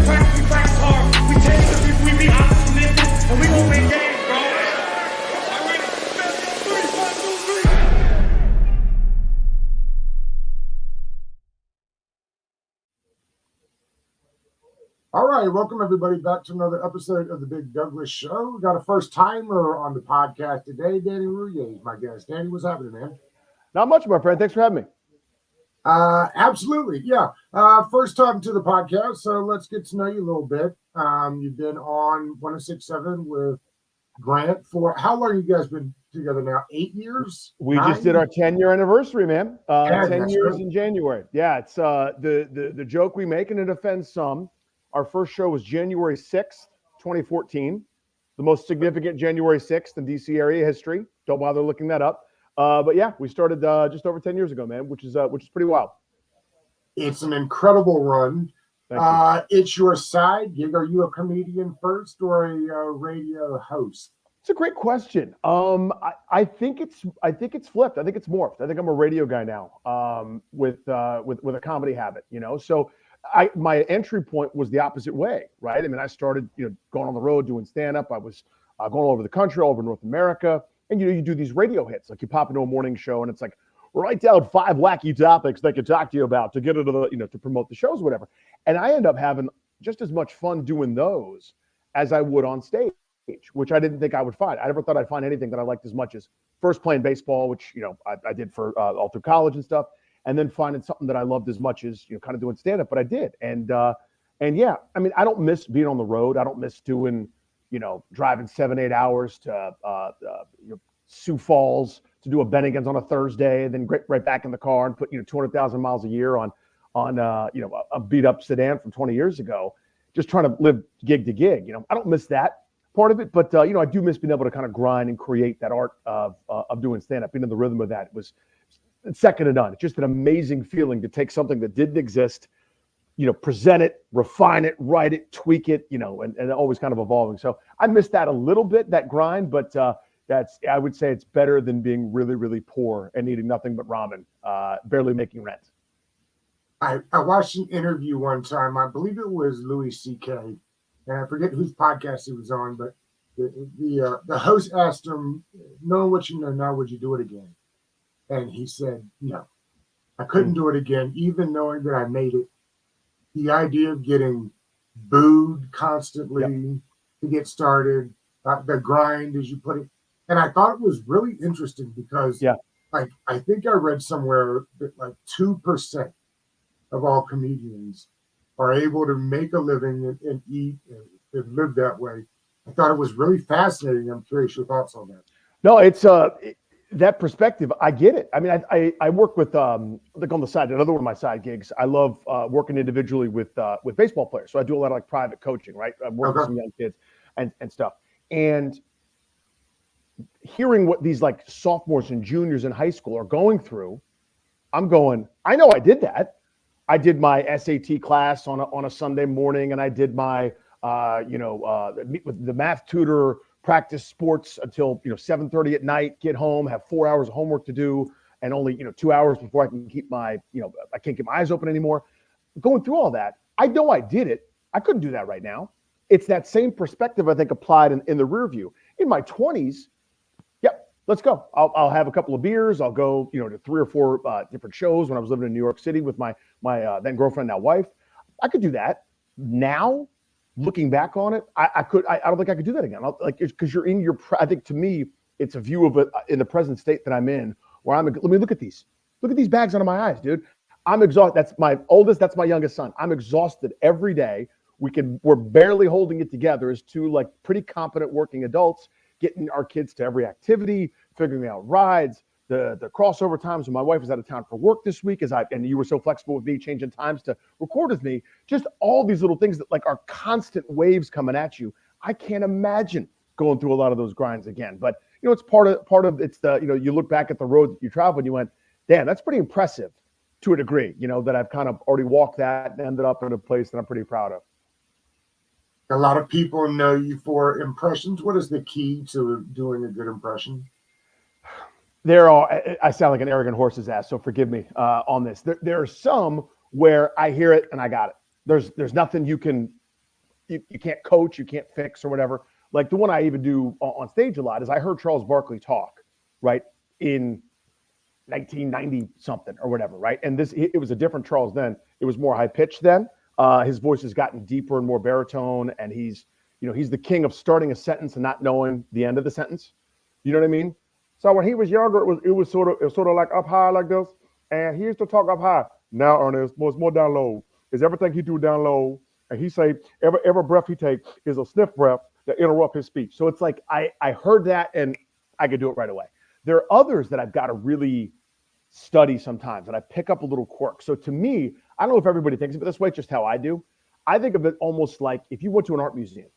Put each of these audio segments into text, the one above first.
practice, we practice hard. We change the people, we be honest, mental, and we gonna win games, bro. All right, welcome everybody back to another episode of the Big Douglas Show. We got a first timer on the podcast today. Danny Rouhier is my guest. Danny, what's happening, man? Not much, my friend. Thanks for having me. Absolutely, yeah. First time to the podcast, so let's get to know you a little bit. You've been on 106.7 with Grant for how long? You guys been together now? 8 years? We 9? just did our 10-year anniversary, man. 10 years great. in January. Yeah, it's the joke we make, and it offends some. Our first show was January 6th, 2014, the most significant January 6th in DC area history. Don't bother looking that up. But yeah, we started just over 10 years ago, man, which is pretty wild. It's an incredible run. Thank you. It's your side gig. Are you a comedian first or a radio host? It's a great question. I think it's flipped. I think it's morphed. I think I'm a radio guy now, with a comedy habit, you know. So my entry point was the opposite way, right? I mean, I started, going on the road doing stand-up. I was going all over the country, all over North America. And, you do these radio hits. Like you pop into a morning show and it's like, write down 5 wacky topics they could talk to you about to get into the, to promote the shows, whatever. And I end up having just as much fun doing those as I would on stage, which I didn't think I would find. I never thought I'd find anything that I liked as much as first playing baseball, which, I did for all through college and stuff. And then finding something that I loved as much as, kind of doing stand-up, but I did. And yeah, I mean, I don't miss being on the road. I don't miss doing, driving 7-8 hours to Sioux Falls to do a Bennigan's on a Thursday, and then right back in the car and put 200,000 miles a year on a beat up sedan from 20 years ago, just trying to live gig to gig. I don't miss that part of it, but I do miss being able to kind of grind and create that art of doing stand up. Being in the rhythm of that it's second to none. It's just an amazing feeling to take something that didn't exist, present it, refine it, write it, tweak it, and always kind of evolving. So I miss that a little bit, that grind, but I would say it's better than being really, really poor and eating nothing but ramen, barely making rent. I watched an interview one time. I believe it was Louis C.K. and I forget whose podcast he was on, but the host asked him, knowing what you know now, would you do it again? And he said, no, I couldn't do it again, even knowing that I made it. The idea of getting booed constantly to get started, the grind, as you put it. And I thought it was really interesting because I think I read somewhere that like 2% of all comedians are able to make a living and eat and live that way. I thought it was really fascinating. I'm curious your thoughts on that. No, it's that perspective. I get it. I mean, I work with like on the side, another one of my side gigs. I love working individually with baseball players. So I do a lot of like private coaching, right? I'm working with some young kids and stuff. And hearing what these like sophomores and juniors in high school are going through, I'm going, I know I did that. I did my SAT class on a Sunday morning, and I did my meet with the math tutor, practice sports until 7:30 at night, get home, have 4 hours of homework to do, and only 2 hours before I can keep my I can't keep my eyes open anymore. Going through all that, I know I did it. I couldn't do that right now. It's that same perspective I think applied in the rear view. In my 20s, let's go. I'll have a couple of beers. I'll go, to 3 or 4 different shows when I was living in New York City with my then girlfriend, now wife. I could do that. Now, looking back on it, I don't think I could do that again. Because you're in your. I think to me, it's a view of it in the present state that I'm in, where let me look at these. Look at these bags under my eyes, dude. I'm exhausted. That's my oldest. That's my youngest son. I'm exhausted every day. We're barely holding it together as two like pretty competent working adults, getting our kids to every activity, figuring out rides, the crossover times when my wife was out of town for work this week, and you were so flexible with me changing times to record with me. Just all these little things that like are constant waves coming at you. I can't imagine going through a lot of those grinds again. But it's part of it's the you look back at the road that you traveled and you went, damn, that's pretty impressive to a degree. That I've kind of already walked that and ended up in a place that I'm pretty proud of. A lot of people know you for impressions. What is the key to doing a good impression? I sound like an arrogant horse's ass, so forgive me on this. There are some where I hear it and I got it. There's nothing you can you can't coach, you can't fix or whatever. Like the one I even do on stage a lot is I heard Charles Barkley talk, right, in 1990 something or whatever, right? And it was a different Charles then. It was more high pitched then. His voice has gotten deeper and more baritone, and he's the king of starting a sentence and not knowing the end of the sentence. You know what I mean? So when he was younger, it was sort of like up high like this, and he used to talk up high. Now, Ernest, it's more down low. Is everything he do down low? And he say every breath he take is a sniff breath that interrupt his speech. So it's like I heard that and I could do it right away. There are others that I've got to really study sometimes, and I pick up a little quirk. So to me, I don't know if everybody thinks of it this way, just how I do. I think of it almost like if you went to an art museum,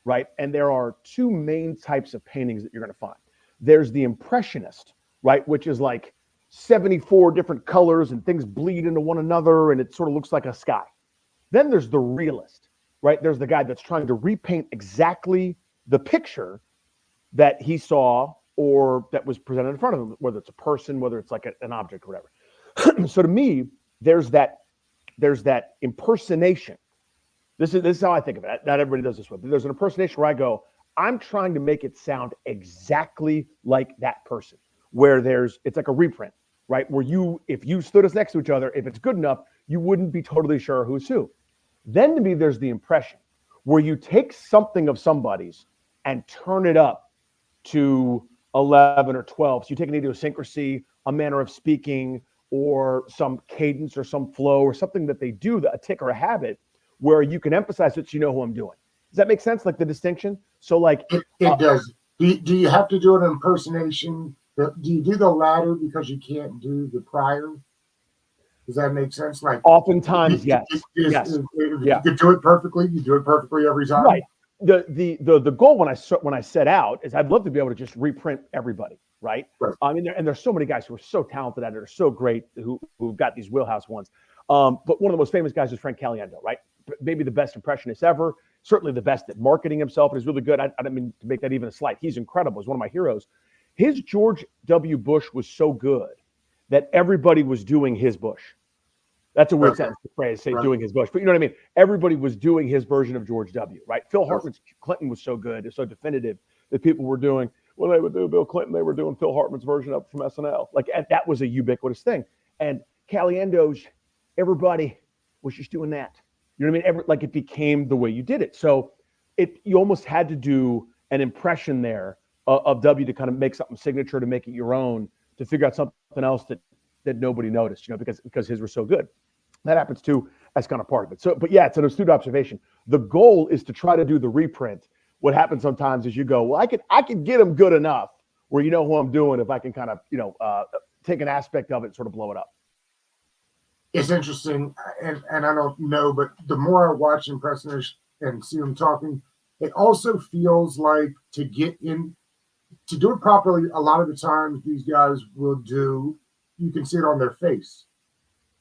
right? And there are two main types of paintings that you're going to find. There's the Impressionist, right? Which is like 74 different colors and things bleed into one another, and it sort of looks like a sky. Then there's the realist, right? There's the guy that's trying to repaint exactly the picture that he saw or that was presented in front of him, whether it's a person, whether it's like an object or whatever. So to me, there's that impersonation. This is how I think of it. Not everybody does this way. But there's an impersonation where I go, I'm trying to make it sound exactly like that person, where it's like a reprint, right? Where if you stood us next to each other, if it's good enough, you wouldn't be totally sure who's who. Then to me, there's the impression where you take something of somebody's and turn it up to 11 or 12. So you take an idiosyncrasy, a manner of speaking, or some cadence or some flow or something that they do, a tick or a habit, where you can emphasize it so you know who I'm doing. Does that make sense? Like the distinction? So like it does. Do you have to do an impersonation? Do you do the latter because you can't do the prior? Does that make sense? Like oftentimes, yes. Yes. If you could do it perfectly, you do it perfectly every time. Right. The goal when I set out is I'd love to be able to just reprint everybody, right? I mean, there's so many guys who are so talented at it, are so great, who've got these wheelhouse ones. But one of the most famous guys is Frank Caliendo, right? Maybe the best impressionist ever, certainly the best at marketing himself. And he's really good. I don't mean to make that even a slight. He's incredible. He's one of my heroes. His George W. Bush was so good that everybody was doing his Bush. That's a weird sentence to phrase, say doing his Bush. But you know what I mean? Everybody was doing his version of George W., right? Phil Hartman's Clinton was so good, it's so definitive that people were doing, when they would do Bill Clinton, they were doing Phil Hartman's version up from SNL. Like, and that was a ubiquitous thing. And Caliendo's, everybody was just doing that. You know what I mean? Like it became the way you did it. So you almost had to do an impression there of W to kind of make something signature, to make it your own, to figure out something else that nobody noticed, because his were so good. That happens too. That's kind of part of it. So, but yeah, it's an astute observation. The goal is to try to do the reprint. What happens sometimes is you go, well, I could get them good enough where you know who I'm doing if I can kind of, take an aspect of it and sort of blow it up. It's interesting, and I don't know, but the more I watch Impersonation and see them talking, it also feels like to do it properly, a lot of the times these guys will do, you can see it on their face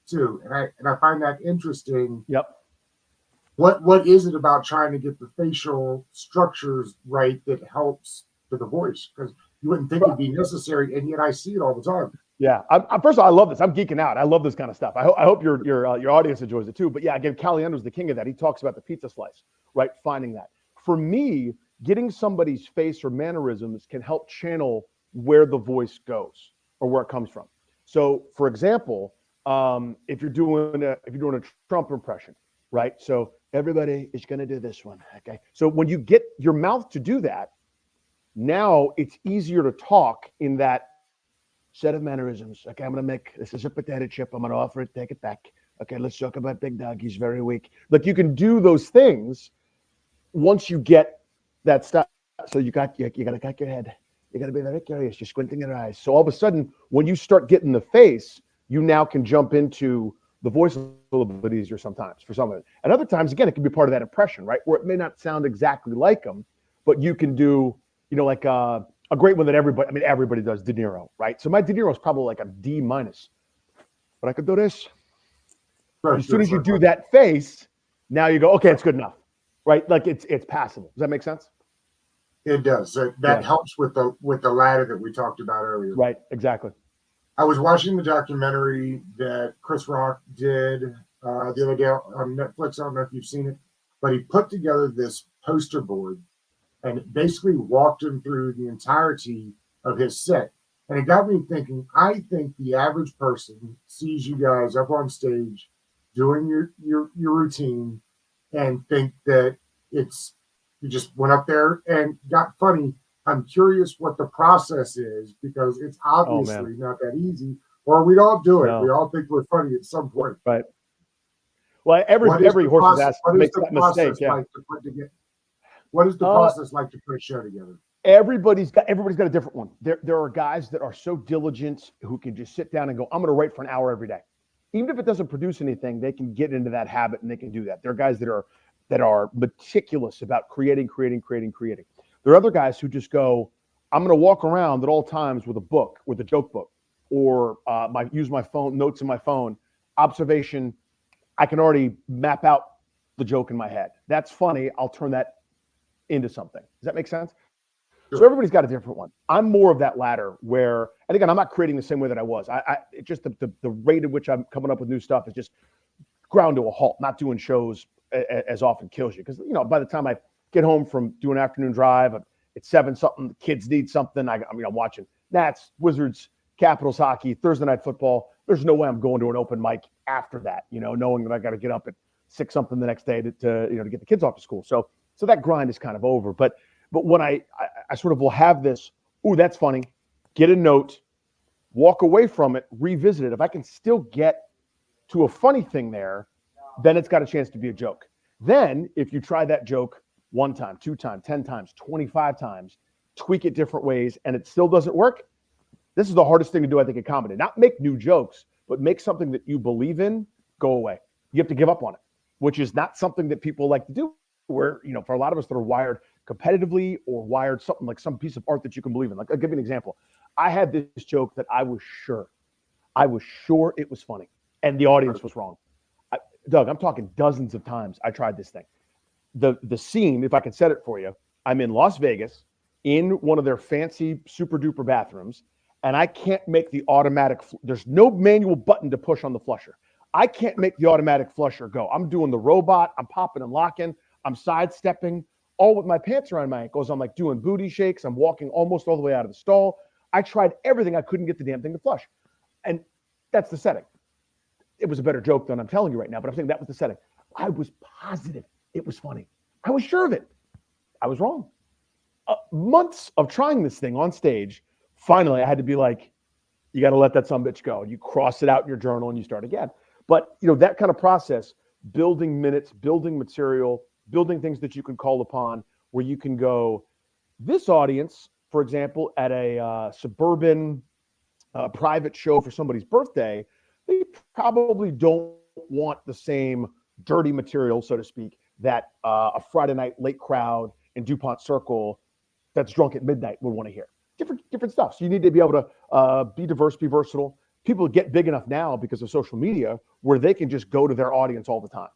too. And I find that interesting. Yep. What is it about trying to get the facial structures right that helps for the voice? Because you wouldn't think it'd be necessary, and yet I see it all the time. Yeah. First of all, I love this. I'm geeking out. I love this kind of stuff. I hope your audience enjoys it too. But yeah, again, Caliendo's the king of that. He talks about the pizza slice, right? Finding that. For me, getting somebody's face or mannerisms can help channel where the voice goes or where it comes from. So, for example, if you're doing a Trump impression, right? So everybody is going to do this one, okay? So when you get your mouth to do that, now it's easier to talk in that set of mannerisms. Okay, I'm going to make, this is a potato chip. I'm going to offer it, take it back. Okay, let's talk about Big Dog. He's very weak. Like you can do those things once you get that stuff. So you got to cock your head. You got to be very curious. You're squinting your eyes. So all of a sudden, when you start getting the face, you now can jump into the voice a little bit easier sometimes for some of it. And other times, again, it can be part of that impression, right? Where it may not sound exactly like them, but you can do, like a great one that everybody does, De Niro, right? So my De Niro is probably like a D-, but I could do this. As soon as you do that face, now you go, okay, it's good enough, right? Like it's passable. Does that make sense? It does. So that helps with the ladder that we talked about earlier. Right, exactly. I was watching the documentary that Chris Rock did the other day on Netflix. I don't know if you've seen it, but he put together this poster board and it basically walked him through the entirety of his set. And it got me thinking, I think the average person sees you guys up on stage doing your routine and think that it's you just went up there and got funny. I'm curious what the process is because it's obviously not that easy, or we'd all do it. No. We all think we're funny at some point. Right. Well, every horse's ass makes that mistake. Yeah. What is the process like to put a show together? Everybody's got a different one. There are guys that are so diligent who can just sit down and go, I'm going to write for an hour every day. Even if it doesn't produce anything, they can get into that habit and they can do that. There are guys that are meticulous about creating. There are other guys who just go, I'm going to walk around at all times with a book, with a joke book, or use my phone, notes in my phone, observation. I can already map out the joke in my head. That's funny. I'll turn that into something. Does that make sense? Sure. So everybody's got a different one. I'm more of that latter where, and again, I'm not creating the same way that I was. It just the rate at which I'm coming up with new stuff is just ground to a halt. Not doing shows as often kills you because, by the time I get home from doing an afternoon drive, it's 7 something, the kids need something. I'm watching Nats, Wizards, Capitals hockey, Thursday night football. There's no way I'm going to an open mic after that, knowing that I got to get up at 6 something the next day to get the kids off to school. So that grind is kind of over. But when I sort of will have this, ooh, that's funny, get a note, walk away from it, revisit it. If I can still get to a funny thing there, then it's got a chance to be a joke. Then if you try that joke 1 time, 2 times, 10 times, 25 times, tweak it different ways, and it still doesn't work, this is the hardest thing to do, I think, in comedy. Not make new jokes, but make something that you believe in go away. You have to give up on it, which is not something that people like to do. Where, for a lot of us that are wired competitively or wired something like some piece of art that you can believe in. Like, I'll give you an example. I had this joke that I was sure it was funny, and the audience was wrong. Doug, I'm talking dozens of times I tried this thing. The scene, if I can set it for you, I'm in Las Vegas in one of their fancy super duper bathrooms, and I can't make the automatic, there's no manual button to push on the flusher. I can't make the automatic flusher go. I'm doing the robot, I'm popping and locking, I'm sidestepping, all with my pants around my ankles. I'm like doing booty shakes. I'm walking almost all the way out of the stall. I tried everything. I couldn't get the damn thing to flush. And that's the setting. It was a better joke than I'm telling you right now, but I'm saying that was the setting. I was positive it was funny. I was sure of it. I was wrong. Months of trying this thing on stage, finally I had to be like, you got to let that sumbitch go. You cross it out in your journal and you start again. But that kind of process, building minutes, building material, building things that you can call upon where you can go, this audience, for example, at a suburban private show for somebody's birthday, they probably don't want the same dirty material, so to speak, that a Friday night late crowd in DuPont Circle that's drunk at midnight would want to hear. Different stuff. So you need to be able to be diverse, be versatile. People get big enough now because of social media where they can just go to their audience all the time.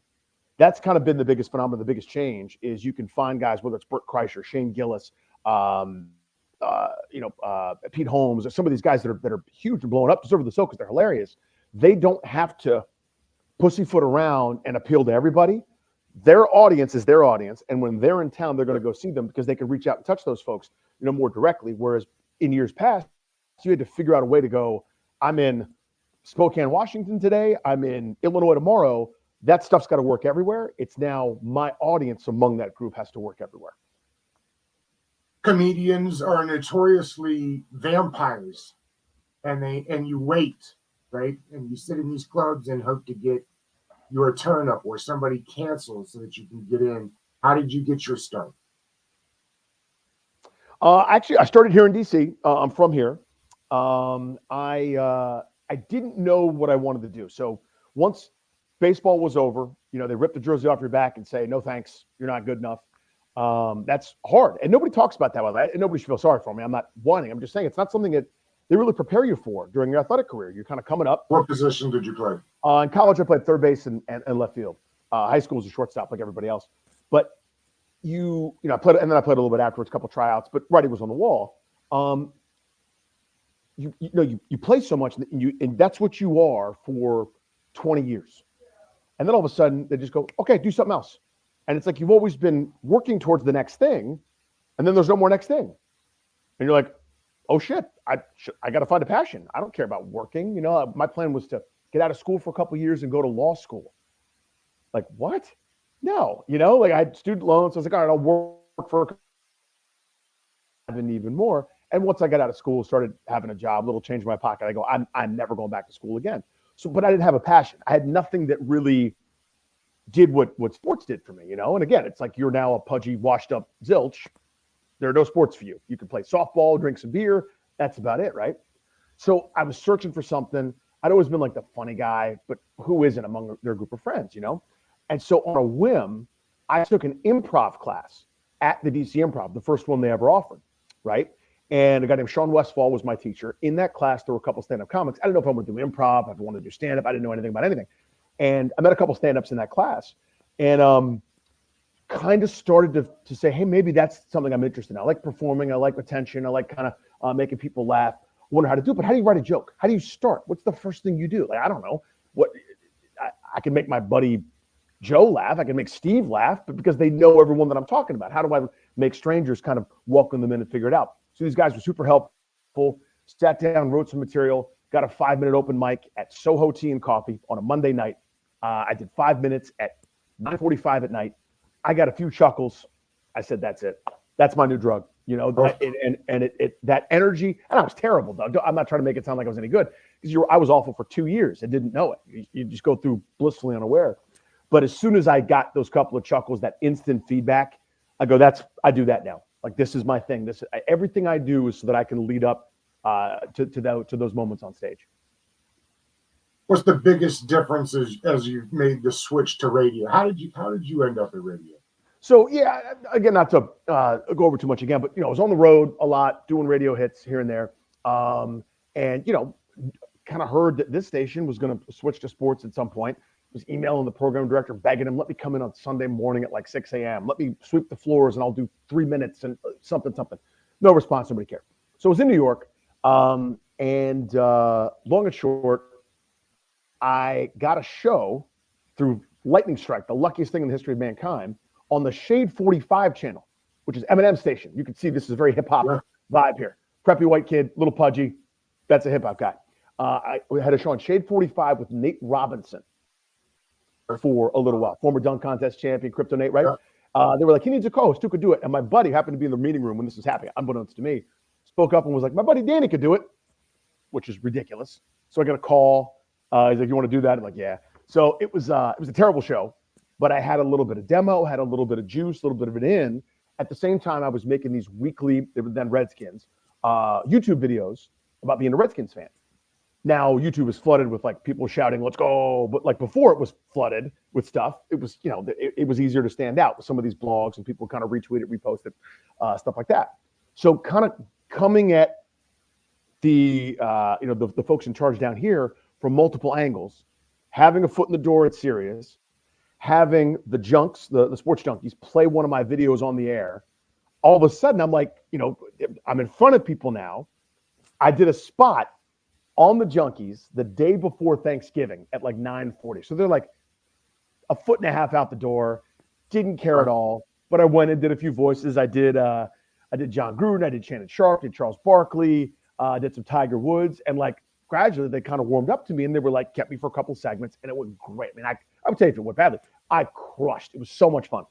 That's kind of been the biggest phenomenon, the biggest change is you can find guys, whether it's Bert Kreischer, Shane Gillis, Pete Holmes, or some of these guys that are huge and blowing up, deservedly so because they're hilarious. They don't have to pussyfoot around and appeal to everybody. Their audience is their audience, and when they're in town, they're going to go see them because they can reach out and touch those folks, more directly. Whereas in years past, you had to figure out a way to go, I'm in Spokane, Washington today, I'm in Illinois tomorrow. That stuff's got to work everywhere. It's now my audience among that group has to work everywhere. Comedians are notoriously vampires, and you wait, right? And you sit in these clubs and hope to get your turn up or somebody cancels so that you can get in. How did you get your start? Actually, I started here in DC. I'm from here. I didn't know what I wanted to do. So once baseball was over, they rip the jersey off your back and say, no, thanks, you're not good enough. That's hard. And nobody talks about that. And nobody should feel sorry for me. I'm not whining. I'm just saying it's not something that they really prepare you for during your athletic career. You're kind of coming up. What position did you play? In college, I played third base and left field. High school was a shortstop like everybody else. But I played, and then I played a little bit afterwards, a couple tryouts, but writing was on the wall. You play so much and that's what you are for 20 years. And then all of a sudden they just go, okay, do something else. And it's like you've always been working towards the next thing, and then there's no more next thing. And you're like, oh shit, I got to find a passion. I don't care about working. You know, my plan was to get out of school for a couple of years and go to law school. Like, what? No, you know, like I had student loans. So I was like, all right, I'll work for even more. And once I got out of school, started having a job, little change in my pocket, I go, I'm never going back to school again. So, but I didn't have a passion. I had nothing that really did what sports did for me, you know? And again, it's like you're now a pudgy, washed up zilch. There are no sports for you. You can play softball, drink some beer. That's about it, right? So I was searching for something. I'd always been like the funny guy, but who isn't among their group of friends, you know? And so on a whim, I took an improv class at the DC Improv, the first one they ever offered, right? And a guy named Sean Westfall was my teacher. In that class, there were a couple stand-up comics. I didn't know if I wanted to do improv, if I wanted to do stand-up. I didn't know anything about anything. And I met a couple stand-ups in that class and kind of started to say, hey, maybe that's something I'm interested in. I like performing. I like attention. I like kind of making people laugh. I wonder how to do it. But how do you write a joke? How do you start? What's the first thing you do? Like, I don't know. I can make my buddy Joe laugh. I can make Steve laugh, but because they know everyone that I'm talking about. How do I make strangers kind of welcome them in and figure it out? So these guys were super helpful. Sat down, wrote some material, got a 5-minute open mic at Soho Tea and Coffee on a Monday night. I did 5 minutes at 9:45 at night. I got a few chuckles. I said, that's it. That's my new drug. You know, that energy. And I was terrible, though. I'm not trying to make it sound like I was any good because I was awful for 2 years and didn't know it. You just go through blissfully unaware. But as soon as I got those couple of chuckles, that instant feedback, I go, I do that now. Like, this is my thing. Everything I do is so that I can lead up to those moments on stage. What's the biggest difference as you've made the switch to radio? How did you end up at radio? So yeah, again, not to go over too much again, but you know, I was on the road a lot, doing radio hits here and there, and you know, kind of heard that this station was going to switch to sports at some point. Was emailing the program director, begging him, let me come in on Sunday morning at like 6 a.m. Let me sweep the floors and I'll do 3 minutes and something. No response, nobody cared. So I was in New York, and long and short, I got a show through lightning strike, the luckiest thing in the history of mankind, on the Shade 45 channel, which is Eminem's station. You can see this is a very hip-hop vibe here. Preppy white kid, little pudgy. That's a hip-hop guy. I had a show on Shade 45 with Nate Robinson for a little while. Former dunk contest champion, Crypto Nate, right? They were like, he needs a co-host. Who could do it? And my buddy happened to be in the meeting room when this was happening, unbeknownst to me, spoke up and was like, my buddy Danny could do it, which is ridiculous. So I got a call. He's like, you want to do that? I'm like, yeah. So it was a terrible show, but I had a little bit of demo, had a little bit of juice, a little bit of it in. At the same time, I was making these weekly, they were then Redskins, YouTube videos about being a Redskins fan. Now YouTube is flooded with like people shouting, let's go. But like before it was flooded with stuff, it was, you know, it was easier to stand out with some of these blogs and people kind of retweet it, repost it, stuff like that. So kind of coming at the folks in charge down here from multiple angles, having a foot in the door at Sirius, having the junks, the sports junkies play one of my videos on the air. All of a sudden I'm like, you know, I'm in front of people now. I did a spot on the junkies the day before Thanksgiving at like 9:40. So they're like a foot and a half out the door, didn't care at all. But I went and did a few voices. I did John Gruden, I did Shannon Sharp, did Charles Barkley, did some Tiger Woods, and like gradually they kind of warmed up to me and they were like, kept me for a couple seconds and it went great. I mean, I would tell you if it went badly, I crushed. It was so much fun.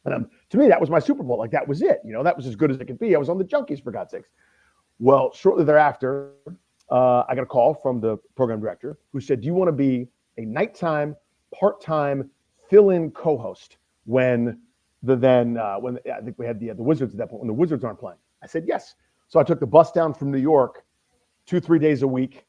And to me, that was my Super Bowl. Like that was it. You know, that was as good as it could be. I was on the junkies for God's sakes. Well, shortly thereafter, I got a call from the program director who said, do you want to be a nighttime, part-time fill-in co-host when I think we had the Wizards at that point, when the Wizards aren't playing? I said, yes. So I took the bus down from New York 2-3 days a week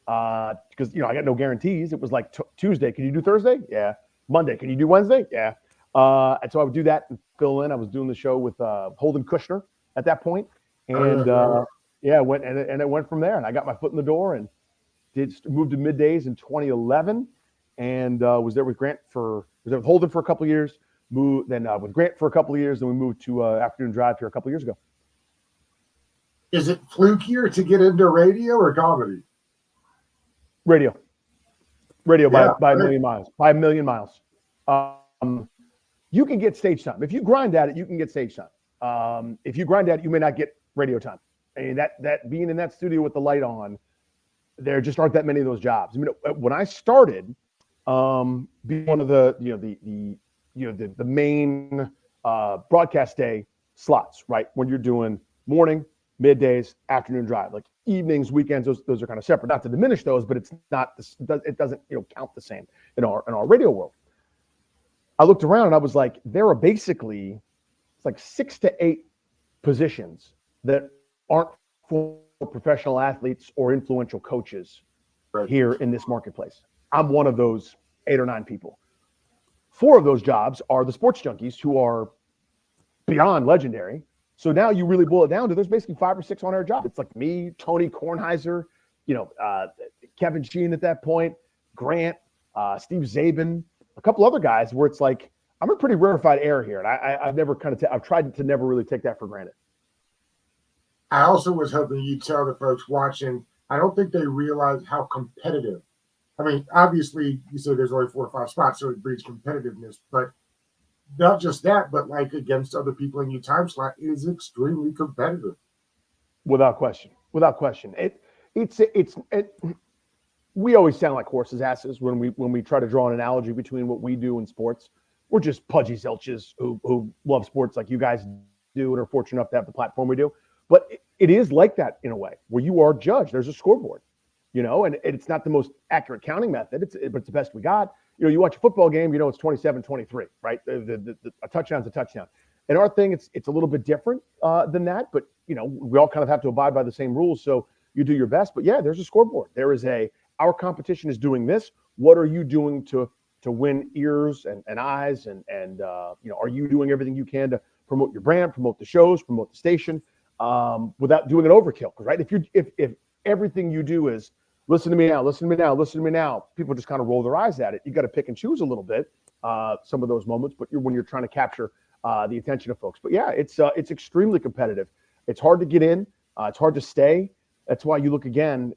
because, you know, I got no guarantees. It was like Tuesday. Can you do Thursday? Yeah. Monday. Can you do Wednesday? Yeah. And so I would do that and fill in. I was doing the show with Holden Kushner at that point. And yeah, it went from there. And I got my foot in the door and moved to middays in 2011 and was there with Holden for a couple of years, moved then with Grant for a couple of years. Then we moved to Afternoon Drive here a couple of years ago. Is it flukier to get into radio or comedy? Radio by a million miles. By a million miles. you can get stage time. If you grind at it, you can get stage time. If you grind at it, you may not get radio time. I mean, that being in that studio with the light on, there just aren't that many of those jobs. I mean, when I started, being one of the the main broadcast day slots, right? When you're doing morning, middays, afternoon drive, like evenings, weekends, those are kind of separate. Not to diminish those, but it's not. It doesn't count the same in our radio world. I looked around and I was like, there are basically it's like 6 to 8 positions that aren't for professional athletes or influential coaches here in this marketplace. I'm one of those 8 or 9 people. 4 of those jobs are the sports junkies who are beyond legendary. So now you really boil it down to there's basically 5 or 6 on-air jobs. It's like me, Tony Kornheiser, Kevin Sheehan at that point, Grant, Steve Zabin, a couple other guys where it's like, I'm a pretty rarefied air here. And I've never I've tried to never really take that for granted. I also was hoping you'd tell the folks watching, I don't think they realize how competitive. I mean, obviously, you say there's only 4 or 5 spots, so it breeds competitiveness. But not just that, but like against other people in your time slot, it is extremely competitive. Without question. We always sound like horses' asses when we try to draw an analogy between what we do and sports. We're just pudgy zilches who love sports like you guys do and are fortunate enough to have the platform we do. But it is like that in a way, where you are judged. There's a scoreboard, and it's not the most accurate counting method, but it's the best we got. You watch a football game, it's 27-23, right? A touchdown's a touchdown. And our thing, it's a little bit different than that, but, we all kind of have to abide by the same rules. So you do your best. But, yeah, there's a scoreboard. There is our competition is doing this. What are you doing to win ears and eyes? And are you doing everything you can to promote your brand, promote the shows, promote the station? Without doing an overkill, right? If everything you do is listen to me now, people just kind of roll their eyes at it. You got to pick and choose a little bit some of those moments, but when you're trying to capture the attention of folks. But yeah, it's extremely competitive. It's hard to get in. It's hard to stay. That's why you look again.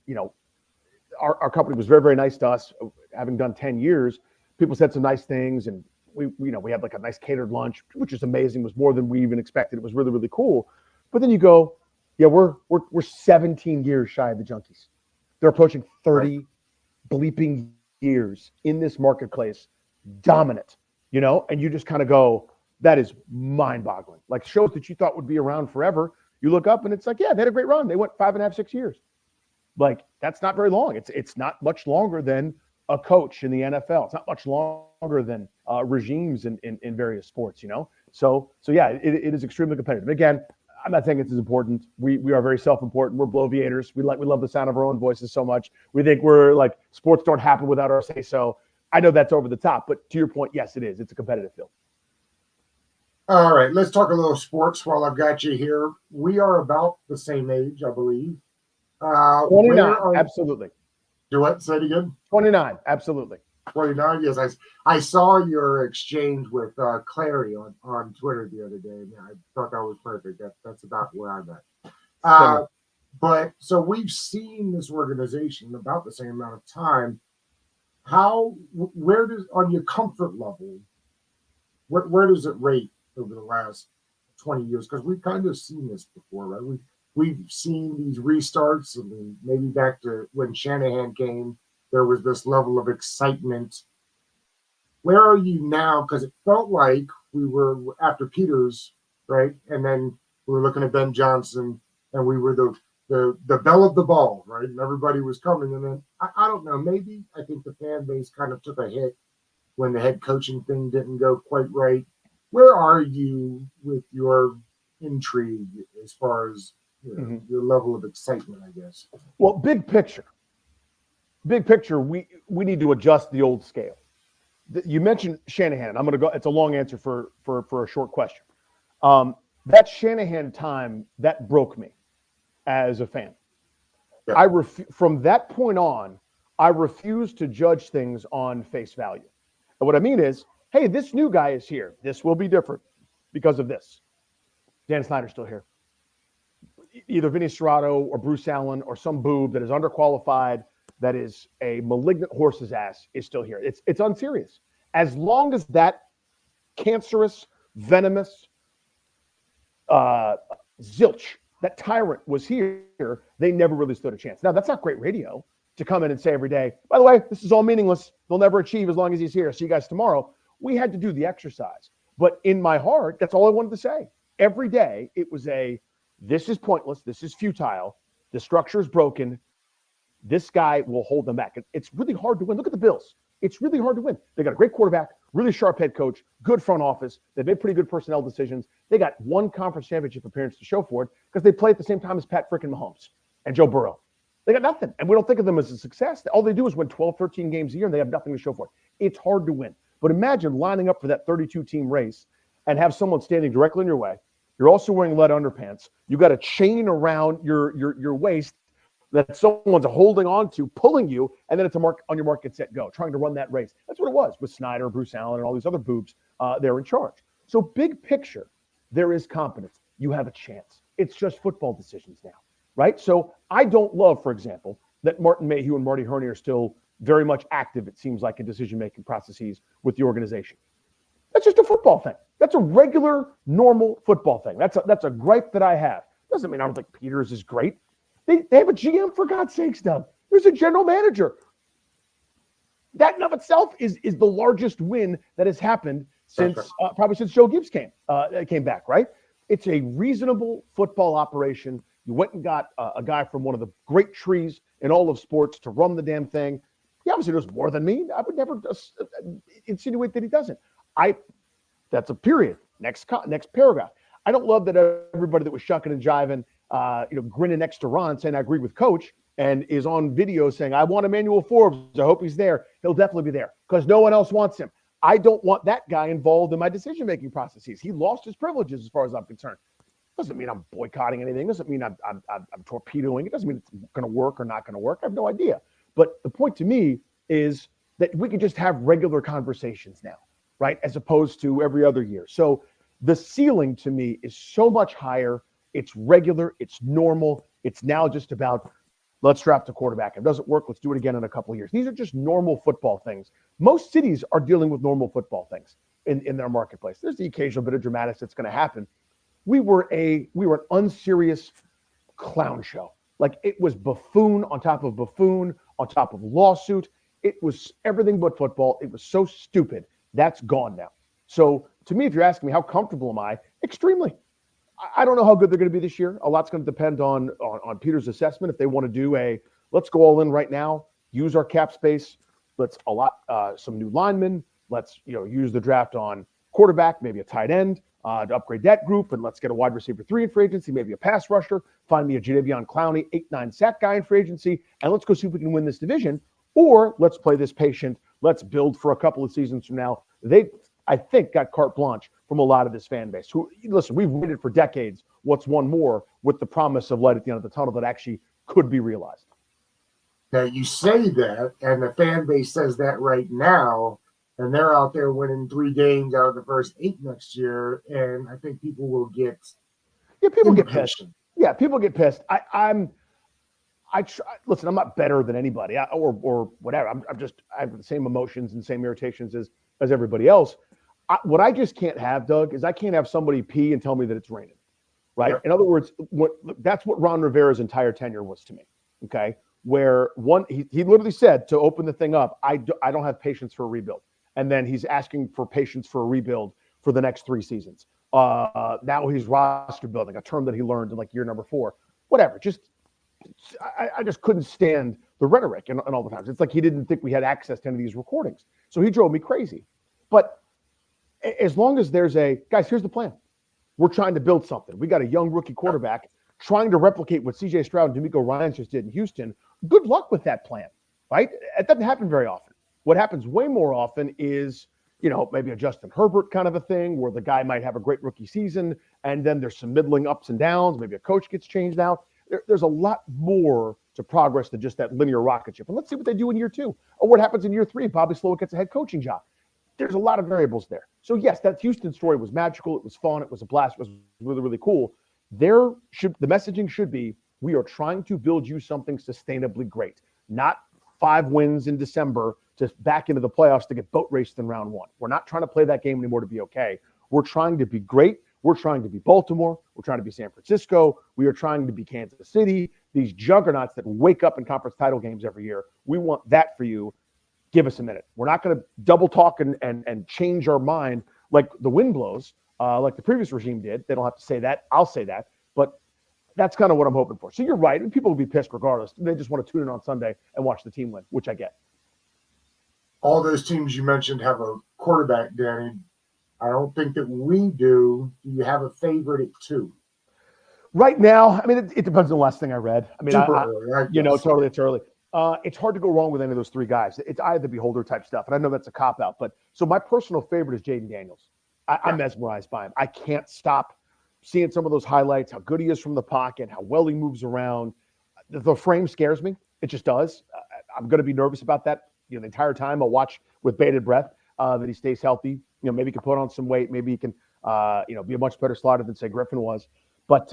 Our company was very, very nice to us, having done 10 years. People said some nice things, and we had like a nice catered lunch, which is amazing. It was more than we even expected. It was really, really cool. But then you go, yeah, we're 17 years shy of the junkies. They're approaching 30 bleeping years in this marketplace, dominant, and you just kind of go, that is mind-boggling. Like shows that you thought would be around forever, you look up and it's like, yeah, they had a great run. They went 5.5, 6 years. Like that's not very long. It's not much longer than a coach in the NFL. It's not much longer than regimes in various sports, So yeah, it is extremely competitive. Again, I'm not saying it's as important. We are very self-important. We're bloviators. We love the sound of our own voices so much. We think we're like sports don't happen without our say so. I know that's over the top, but to your point, yes, it is. It's a competitive field. All right, let's talk a little sports while I've got you here. We are about the same age, I believe. 29, absolutely. Do what? Say it again. 29, absolutely. 29, yes. I saw your exchange with Clary on Twitter the other day, and I thought that was perfect. That's about where I'm at. But so we've seen this organization about the same amount of time. Where does, on your comfort level, where does it rate over the last 20 years? Because we've kind of seen this before, right? We've seen these restarts, and maybe back to when Shanahan came, there was this level of excitement. Where are you now? Because it felt like we were after Peters, right? And then we were looking at Ben Johnson, and we were the belle of the ball, right? And everybody was coming. And then I don't know, maybe I think the fan base kind of took a hit when the head coaching thing didn't go quite right. Where are you with your intrigue as far as your level of excitement, I guess? Well, big picture, we need to adjust the old scale. You mentioned Shanahan. I'm going to go. It's a long answer for a short question. That Shanahan time, that broke me as a fan. Yeah. From that point on, I refuse to judge things on face value. And what I mean is, hey, this new guy is here. This will be different because of this. Dan Snyder's still here. Either Vinny Serrato or Bruce Allen or some boob that is underqualified, that is a malignant horse's ass, is still here. It's unserious. As long as that cancerous, venomous, zilch, that tyrant was here, they never really stood a chance. Now, that's not great radio to come in and say every day, by the way, this is all meaningless. They'll never achieve as long as he's here. See you guys tomorrow. We had to do the exercise. But in my heart, that's all I wanted to say. Every day, it was this is pointless. This is futile. The structure is broken. This guy will hold them back. It's really hard to win. Look at the Bills. It's really hard to win. They got a great quarterback, really sharp head coach, good front office. They've made pretty good personnel decisions. They got one conference championship appearance to show for it because they play at the same time as Pat freaking Mahomes and Joe Burrow. They got nothing. And we don't think of them as a success. All they do is win 12, 13 games a year, and they have nothing to show for it. It's hard to win. But imagine lining up for that 32-team race and have someone standing directly in your way. You're also wearing lead underpants. You got a chain around your waist that someone's holding on to, pulling you, and then it's on your mark, get set, go, trying to run that race. That's what it was with Snyder, Bruce Allen, and all these other boobs. They're in charge. So big picture, there is competence. You have a chance. It's just football decisions now, right? So I don't love, for example, that Martin Mayhew and Marty Herney are still very much active, it seems like, in decision-making processes with the organization. That's just a football thing. That's a regular, normal football thing. That's a gripe that I have. Doesn't mean I don't think Peters is great. They have a GM, for God's sakes, Doug. There's a general manager. That in of itself is the largest win that has happened since probably since Joe Gibbs came back, right? It's a reasonable football operation. You went and got a guy from one of the great trees in all of sports to run the damn thing. He obviously knows more than me. I would never insinuate that he doesn't. That's a period. Next paragraph. I don't love that everybody that was shucking and jiving, grinning next to Ron saying I agree with Coach and is on video saying I want Emmanuel Forbes. I hope he's there. He'll definitely be there because no one else wants him. I don't want that guy involved in my decision-making processes. He lost his privileges as far as I'm concerned. Doesn't mean I'm boycotting anything. Doesn't mean I'm torpedoing. It doesn't mean it's going to work or not going to work. I have no idea. But the point to me is that we can just have regular conversations now, right? As opposed to every other year. So the ceiling to me is so much higher. It's regular. It's normal. It's now just about let's draft a quarterback. If it doesn't work, let's do it again in a couple of years. These are just normal football things. Most cities are dealing with normal football things in their marketplace. There's the occasional bit of dramatics that's going to happen. We were an unserious clown show. Like it was buffoon on top of buffoon on top of lawsuit. It was everything but football. It was so stupid. That's gone now. So to me, if you're asking me how comfortable am I, extremely. I don't know how good they're going to be this year. A lot's going to depend on Peter's assessment. If they want to do let's go all in right now, use our cap space. Let's some new linemen. Let's use the draft on quarterback, maybe a tight end to upgrade that group, and let's get a wide receiver 3 in free agency, maybe a pass rusher. Find me a Jadeveon Clowney 8-9 sack guy in free agency, and let's go see if we can win this division. Or let's play this patient. Let's build for a couple of seasons from now. They, I think, got carte blanche from a lot of this fan base. Who, listen, we've waited for decades. What's one more with the promise of light at the end of the tunnel that actually could be realized? Now you say that, and the fan base says that right now, and they're out there winning 3 games out of the first 8 next year, and I think people will get people get pissed. Yeah, people get pissed. Listen, I'm not better than anybody or whatever. I have the same emotions and same irritations as everybody else. What I just can't have, Doug, is I can't have somebody pee and tell me that it's raining, right? Yeah. In other words, that's what Ron Rivera's entire tenure was to me, okay? Where he literally said to open the thing up, I don't have patience for a rebuild. And then he's asking for patience for a rebuild for the next 3 seasons. Now he's roster building, a term that he learned in like year number 4. Whatever, I just couldn't stand the rhetoric and all the times. It's like he didn't think we had access to any of these recordings. So he drove me crazy. But as long as there's guys, here's the plan. We're trying to build something. We got a young rookie quarterback trying to replicate what C.J. Stroud and D'Amico Ryans just did in Houston. Good luck with that plan, right? It doesn't happen very often. What happens way more often is, maybe a Justin Herbert kind of a thing where the guy might have a great rookie season and then there's some middling ups and downs. Maybe a coach gets changed out. There's a lot more to progress than just that linear rocket ship. And let's see what they do in year 2 or what happens in year 3. Bobby Slowick gets a head coaching job. There's a lot of variables there. So yes, that Houston story was magical. It was fun. It was a blast. It was really, really cool. The messaging should be, we are trying to build you something sustainably great, not 5 wins in December just back into the playoffs to get boat raced in round one. We're not trying to play that game anymore to be okay. We're trying to be great. We're trying to be Baltimore. We're trying to be San Francisco. We are trying to be Kansas City, these juggernauts that wake up in conference title games every year. We want that for you. Give us a minute. We're not going to double talk and change our mind like the wind blows, like the previous regime did. They don't have to say that. I'll say that. But that's kind of what I'm hoping for. So you're right. And people will be pissed regardless. They just want to tune in on Sunday and watch the team win, which I get. All those teams you mentioned have a quarterback, Danny. I don't think that we do. Do you have a favorite at 2? Right now, I mean, it depends on the last thing I read. I mean, Super early, I guess. totally, it's early. It's hard to go wrong with any of those 3 guys. It's eye of the beholder type stuff. And I know that's a cop-out. But so my personal favorite is Jaden Daniels. I'm mesmerized by him. I can't stop seeing some of those highlights, how good he is from the pocket, how well he moves around. The frame scares me. It just does. I'm going to be nervous about that the entire time. I'll watch with bated breath that he stays healthy. Maybe he can put on some weight. Maybe he can, be a much better slider than, say, Griffin was. But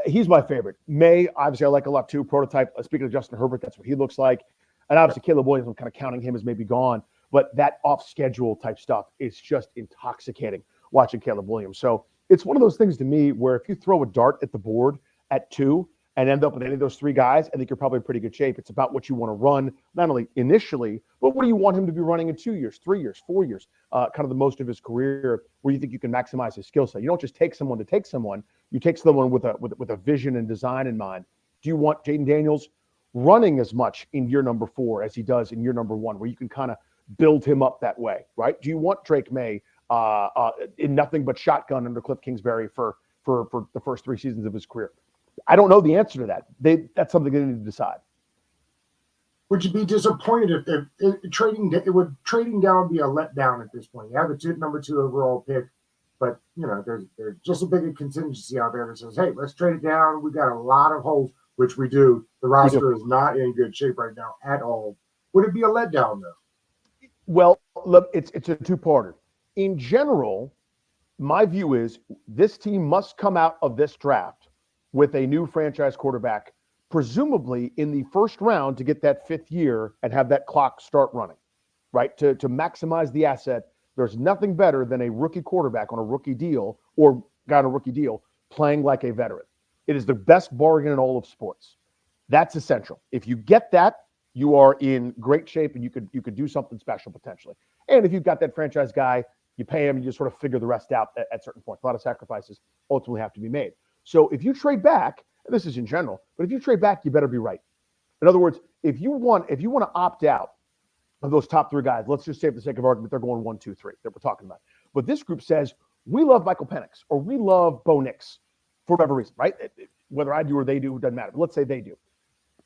he's my favorite. May, obviously, I like a lot too. Prototype. Speaking of Justin Herbert, that's what he looks like. And obviously, Caleb Williams, I'm kind of counting him as maybe gone. But that off-schedule type stuff is just intoxicating watching Caleb Williams. So it's one of those things to me where if you throw a dart at the board at 2 and end up with any of those 3 guys, I think you're probably in pretty good shape. It's about what you want to run, not only initially, but what do you want him to be running in 2 years, 3 years, 4 years, kind of the most of his career where you think you can maximize his skill set. You don't just take someone to take someone. You take someone with a vision and design in mind. Do you want Jaden Daniels running as much in year number 4 as he does in year number 1, where you can kind of build him up that way, right? Do you want Drake May in nothing but shotgun under Cliff Kingsbury for the first 3 seasons of his career? I don't know the answer to that. That's something they need to decide. Would you be disappointed if trading down be a letdown at this point? You have a number 2 overall pick, but there's just a big contingency out there that says, hey, let's trade it down. We got a lot of holes, which we do. The roster is not in good shape right now at all. Would it be a letdown though? Well, look, it's a 2-parter. In general, my view is this team must come out of this draft with a new franchise quarterback, presumably in the first round, to get that 5th year and have that clock start running, right? To maximize the asset. There's nothing better than a rookie quarterback on a rookie deal or guy on a rookie deal playing like a veteran. It is the best bargain in all of sports. That's essential. If you get that, you are in great shape and you could do something special potentially. And if you've got that franchise guy, you pay him, you just sort of figure the rest out at certain points. A lot of sacrifices ultimately have to be made. So if you trade back, and this is in general, but if you trade back, you better be right. In other words, if you want to opt out of those top 3 guys, let's just say for the sake of argument, they're going 1, 2, 3 that we're talking about. But this group says, we love Michael Penix or we love Bo Nix for whatever reason, right? Whether I do or they do, it doesn't matter. But let's say they do.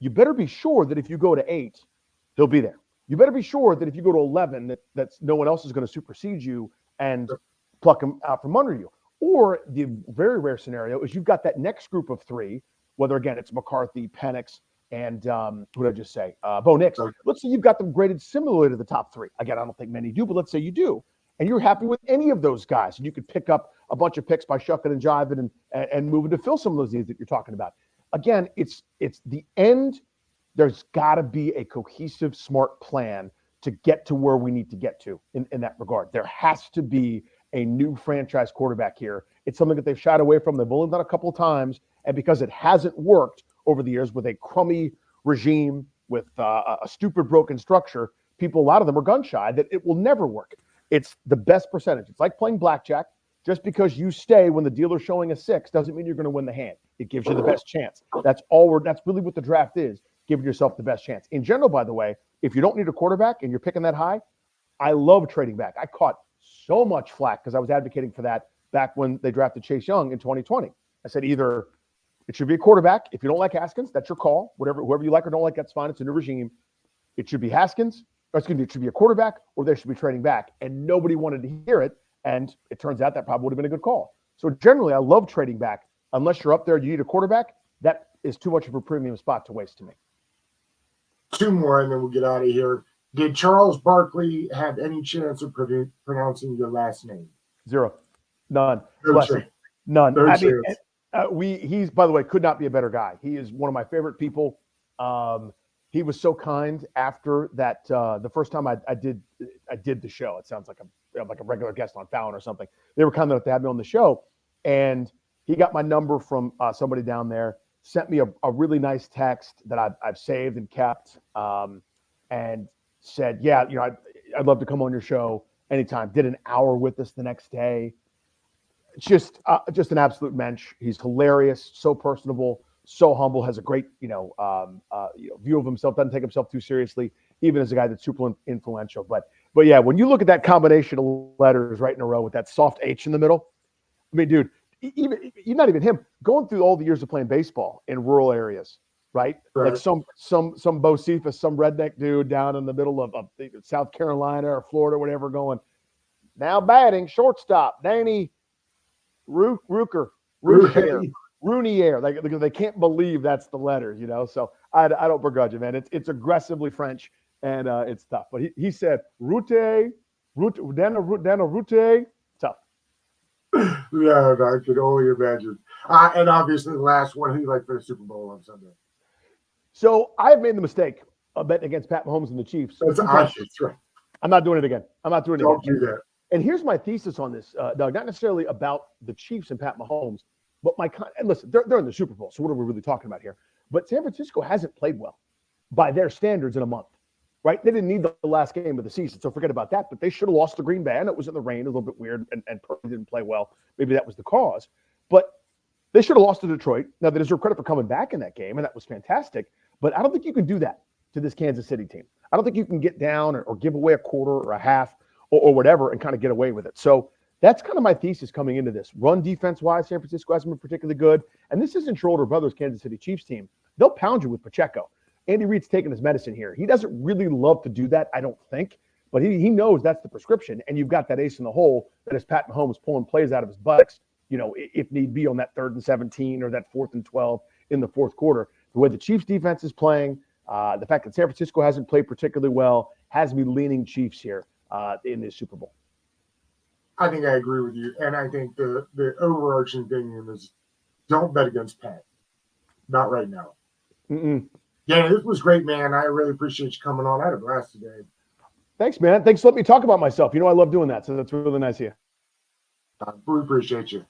You better be sure that if you go to 8, he'll be there. You better be sure that if you go to 11, that's no one else is going to supersede you and pluck him out from under you. Or the very rare scenario is you've got that next group of 3, whether, again, it's McCarthy, Penix, and what did I just say? Bo Nix. Let's say you've got them graded similarly to the top 3. Again, I don't think many do, but let's say you do. And you're happy with any of those guys. And you could pick up a bunch of picks by shucking and jiving and moving to fill some of those needs that you're talking about. Again, it's the end. There's got to be a cohesive, smart plan to get to where we need to get to in that regard. There has to be a new franchise quarterback here. It's something that they've shied away from. They've only done a couple of times. And because it hasn't worked over the years with a crummy regime, with a stupid broken structure, a lot of them are gun shy that it will never work. It's the best percentage. It's like playing blackjack. Just because you stay when the dealer's showing a 6 doesn't mean you're going to win the hand. It gives you the best chance. That's really what the draft is, giving yourself the best chance. In general, by the way, if you don't need a quarterback and you're picking that high, I love trading back. I caught so much flack because I was advocating for that back when they drafted Chase Young in 2020. I said either it should be a quarterback. If you don't like Haskins, that's your call. Whoever you like or don't like, that's fine. It's a new regime. It should be Haskins, or it should be a quarterback, or they should be trading back. And nobody wanted to hear it. And it turns out that probably would have been a good call. So generally, I love trading back. Unless you're up there, you need a quarterback. That is too much of a premium spot to waste to me. 2 more, and then we'll get out of here. Did Charles Barkley have any chance of pronouncing your last name? 0. None. None. He's, by the way, could not be a better guy. He is one of my favorite people. he was so kind after that. The first time I did the show, it sounds like a regular guest on Fallon or something. They were kind enough to have me on the show, and he got my number from somebody down there, sent me a really nice text that I've saved and kept, and said, yeah, I'd love to come on your show anytime. Did an hour with us the next day. Just an absolute mensch. He's hilarious, so personable, so humble, has a great, view of himself, doesn't take himself too seriously, even as a guy that's super influential. But yeah, when you look at that combination of letters right in a row with that soft H in the middle, I mean, dude, even not even him, going through all the years of playing baseball in rural areas, right? Like some Bocephus, some redneck dude down in the middle of South Carolina or Florida, or whatever, going, now batting, shortstop, Danny Rouhier. Like they can't believe that's the letters, So I don't begrudge it, man. It's aggressively French and it's tough. But he said Dana Route, tough. Yeah, I could only imagine. And obviously, the last one, who you like for the Super Bowl on Sunday? So I've made the mistake of betting against Pat Mahomes and the Chiefs. That's right. I'm not doing it again. Don't do that. And here's my thesis on this, Doug. Not necessarily about the Chiefs and Pat Mahomes, but and listen, they're in the Super Bowl, so what are we really talking about here? But San Francisco hasn't played well by their standards in a month, right? They didn't need the last game of the season, so forget about that. But they should have lost to Green Bay, and it was in the rain, a little bit weird, and Purdy didn't play well. Maybe that was the cause. But they should have lost to Detroit. Now, they deserve credit for coming back in that game, and that was fantastic. But I don't think you can do that to this Kansas City team. I don't think you can get down or give away a quarter or a half or whatever and kind of get away with it. So that's kind of my thesis coming into this. Run defense-wise, San Francisco hasn't been particularly good. And this isn't your older brother's Kansas City Chiefs team. They'll pound you with Pacheco. Andy Reid's taking his medicine here. He doesn't really love to do that, I don't think. But he knows that's the prescription. And you've got that ace in the hole that is Pat Mahomes pulling plays out of his buttocks, if need be on that 3rd and 17 or that 4th and 12 in the fourth quarter. The way the Chiefs defense is playing, the fact that San Francisco hasn't played particularly well has me leaning Chiefs here in this Super Bowl. I think I agree with you. And I think the overarching thing is don't bet against Pat. Not right now. Yeah, this was great, man. I really appreciate you coming on. I had a blast today. Thanks, man. Thanks for letting me talk about myself. I love doing that. So that's really nice of you. We appreciate you.